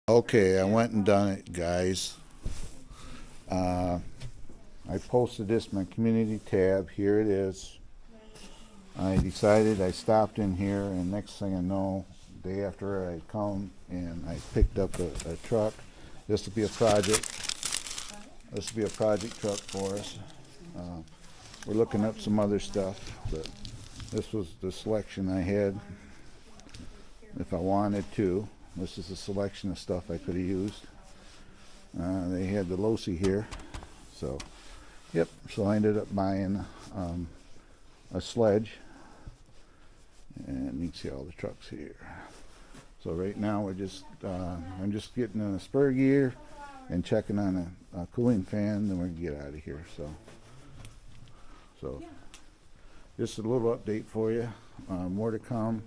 Okay, I went and done it, guys. I posted this in my community tab. Here it is. I decided I stopped in here, and next thing I know, day after I come and I picked up a truck. This will be a project. This will be a project truck for us. We're looking up some other stuff, but this was the selection I had if I wanted to. This is a selection of stuff I could have used. They had the Losi here, so yep. So I ended up buying a sledge, and you can see all the trucks here. So right now we're just I'm just getting in a spur gear and checking on a cooling fan, then we can get out of here. So just a little update for you. More to come,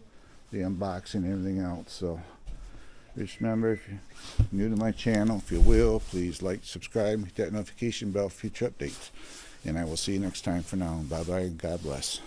the unboxing and everything else. So just remember, if you're new to my channel, if you will, please like, subscribe, hit that notification bell for future updates. And I will see you next time. For now, bye bye, and God bless.